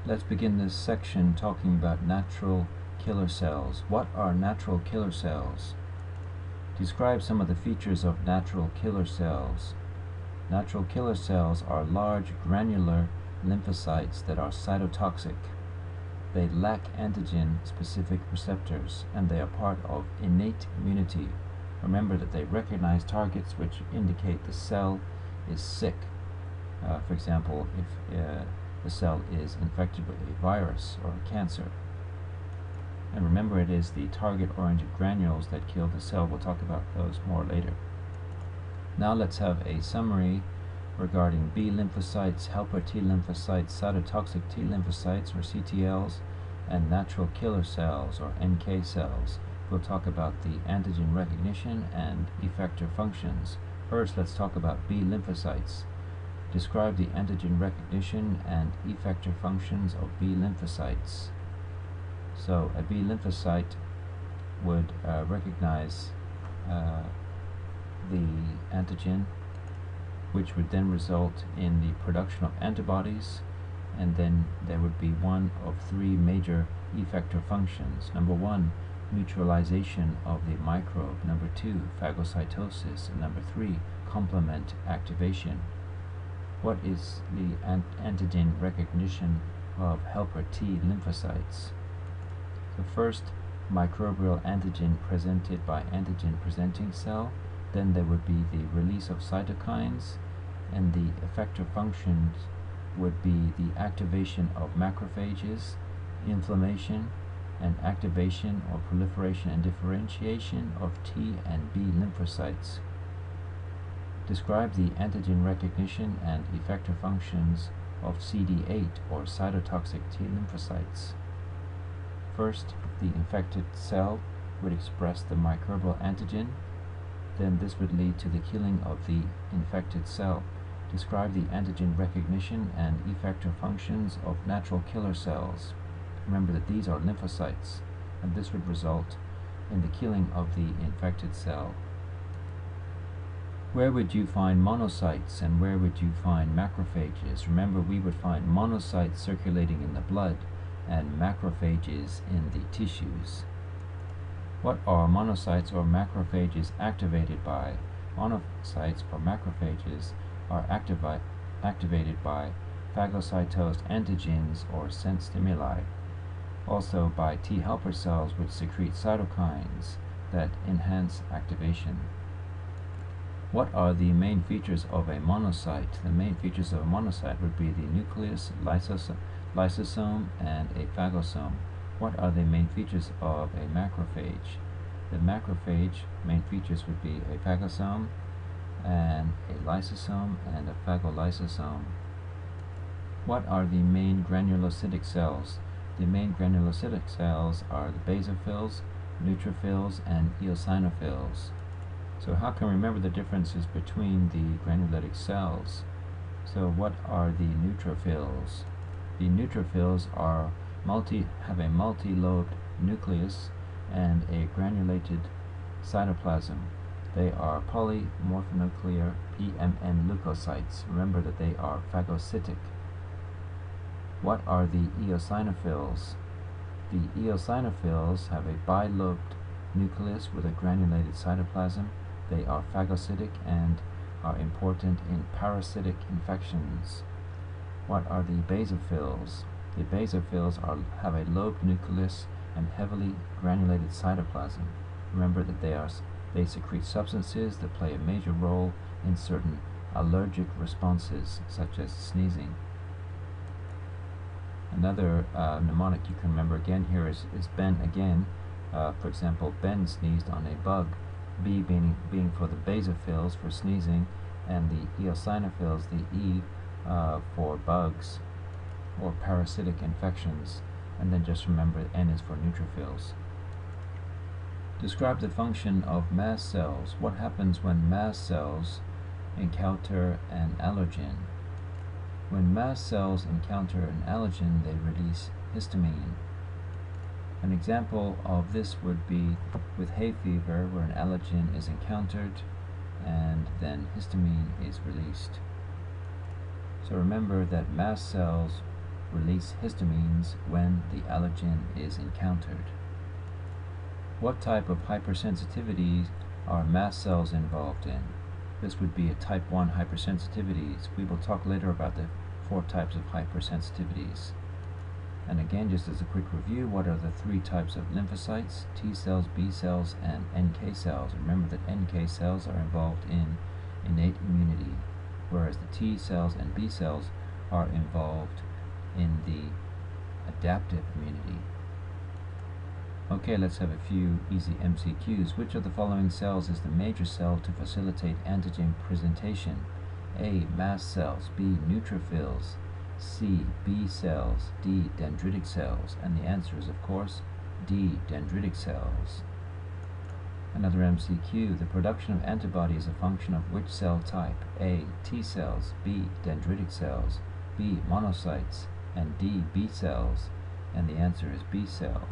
Let's begin this section talking about natural killer cells. What are natural killer cells? Describe some of the features of natural killer cells. Natural killer cells are large granular lymphocytes that are cytotoxic. They lack antigen-specific receptors, and they are part of innate immunity. Remember that they recognize targets which indicate the cell is sick. For example, if the cell is infected with a virus or a cancer. And remember, it is the target-oriented granules that kill the cell. We'll talk about those more later. Now let's have a summary regarding B lymphocytes, helper T lymphocytes, cytotoxic T lymphocytes or CTLs, and natural killer cells or NK cells. We'll talk about the antigen recognition and effector functions. First, let's talk about B lymphocytes. Describe the antigen recognition and effector functions of B lymphocytes. So a B lymphocyte would recognize the antigen, which would then result in the production of antibodies, and then there would be one of three major effector functions. Number one, neutralization of the microbe. Number two, phagocytosis. And number three, complement activation. What is the antigen recognition of helper T lymphocytes? So first, microbial antigen presented by antigen presenting cell. Then there would be the release of cytokines, and the effector functions would be the activation of macrophages, inflammation, and activation or proliferation and differentiation of T and B lymphocytes. Describe the antigen recognition and effector functions of CD8 or cytotoxic T lymphocytes. First, the infected cell would express the microbial antigen. Then this would lead to the killing of the infected cell. Describe the antigen recognition and effector functions of natural killer cells. Remember that these are lymphocytes, and this would result in the killing of the infected cell. Where would you find monocytes and where would you find macrophages? Remember, we would find monocytes circulating in the blood and macrophages in the tissues. What are monocytes or macrophages activated by? Monocytes or macrophages are activated by phagocytosed antigens or scent stimuli. Also by T helper cells which secrete cytokines that enhance activation. What are the main features of a monocyte? The main features of a monocyte would be the nucleus, lysosome, and a phagosome. What are the main features of a macrophage? The macrophage main features would be a phagosome, and a lysosome, and a phagolysosome. What are the main granulocytic cells? The main granulocytic cells are the basophils, neutrophils, and eosinophils. So how can we remember the differences between the granulocytic cells? So what are the neutrophils? The neutrophils have a multi-lobed nucleus and a granulated cytoplasm. They are polymorphonuclear PMN leukocytes. Remember that they are phagocytic. What are the eosinophils? The eosinophils have a bilobed nucleus with a granulated cytoplasm. They are phagocytic and are important in parasitic infections. What are the basophils? The basophils have a lobed nucleus and heavily granulated cytoplasm. Remember that they secrete substances that play a major role in certain allergic responses, such as sneezing. Another mnemonic you can remember again here is Ben again. For example, Ben sneezed on a bug. B being for the basophils for sneezing, and the eosinophils, the E for bugs or parasitic infections, and then just remember N is for neutrophils. Describe the function of mast cells. What happens when mast cells encounter an allergen? When mast cells encounter an allergen, they release histamine. An example of this would be with hay fever, where an allergen is encountered and then histamine is released. So remember that mast cells release histamines when the allergen is encountered. What type of hypersensitivity are mast cells involved in? This would be a type 1 hypersensitivities. We will talk later about the 4 types of hypersensitivities. And again, just as a quick review, what are the 3 types of lymphocytes? T cells, B cells, and NK cells. Remember that NK cells are involved in innate immunity, whereas the T cells and B cells are involved in the adaptive immunity. Okay, let's have a few easy MCQs. Which of the following cells is the major cell to facilitate antigen presentation? A. Mast cells. B. Neutrophils. C. B cells. D. Dendritic cells. And the answer is, of course, D. Dendritic cells. Another MCQ. The production of antibody is a function of which cell type? A. T cells. B. Dendritic cells. B. Monocytes. And D. B cells. And the answer is B cells.